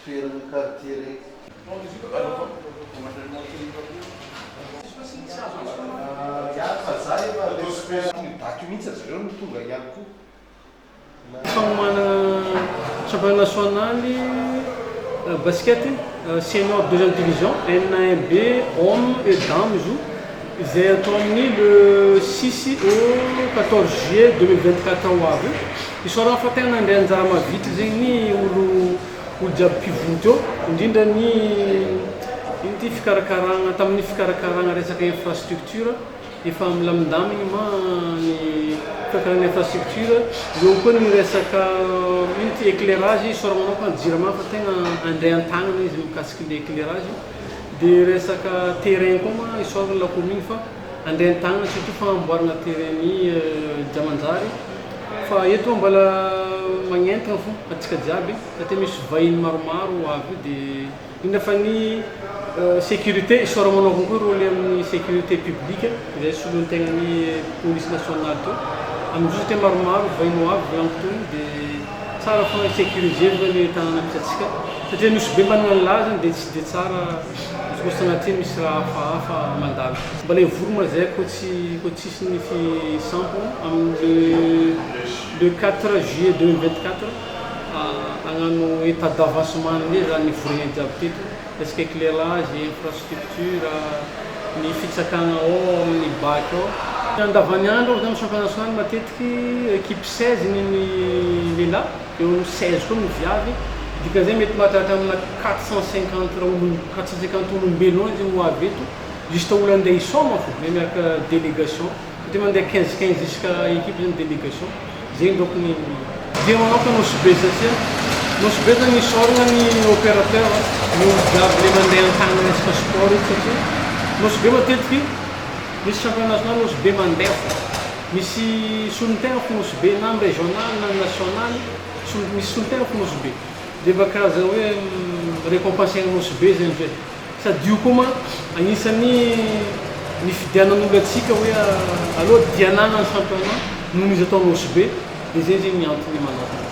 toerana quartier raiky. Ihany fa za efa midaky mihitsy zareo no tonga ihany koa. Fanomana championnat national basket senior deuxième division N1B hommes et dames izy io izay atao amin'ny le 6 au 14 juillet 2024 ho avy. Isorana fa tegna nandeha anjara mahavita zegny ny olo jiaby mpivoty eo indrindra ny ity fikarakarana tamin'ny fikarakarana resaka infrastructure efa milamindamigny ma ny fikarakarana infrastructure eo koa ny resaka ity éclairage isorana manokana jirama fa tegna andray an-tagnana izy mikasiky ny éclairage dia resaka terrain koa ma isorana la commune fa andray an-tagnana surtout fanamboarana terrain-ny Diamanjary fa eto mbola magnentana fo atsika jiaby satria misy vahiny maromaro avy dia indra fa ny sécurité isorana manokana koa rôle amin'ny sécurité publique izay solon-tegna ny police nationale to amin'izao satria maromaro vahiny ho avy volankotoiny dia tsara fa sécuriser ny tanàna misy atsika satria misy be manana ny lazany dia tsy dia tsara misy sanatria misy raha hafahafa mandalo mbola hivorona zay koa tsisy ny fisampona amin'ny le 4 juillet 2024 agnano état d'avancement nde zany nivorina jiaby teto resaka éclairage infrastructure ny fitsakagna ao amin'ny bac ao andavaniandro zany championnat national matetiky équipe 16 ny lehilahy eo amin'ny 16 koa ny viavy dikan'izay mety mahatratra amina 450 olombelona izy no avy eto juste olo andeha isoma fo miaraka délégation satria mandeha 15 jusqu'à équipe zany délégation zegny donc ny dia manokana Nosbe satria Nosbe zany isorana ny opérateur ny olo jiaby le mandeha an-tagnana resaka sport io satria Nosbe matetiky misy championnat national Nosbe mandeha fo misy solon-tegna fo Nosbe na amin'ny régional na national misy solon-tegna fo Nosbe dia mba karazana hoe récompense-na Nosbe zany zay sady io koa ma agnisan'ny ny fidianan'olo atsika hoe aloha dianana ny championnat noho izy atao Nosbe dia zay zegny ny antony manokana.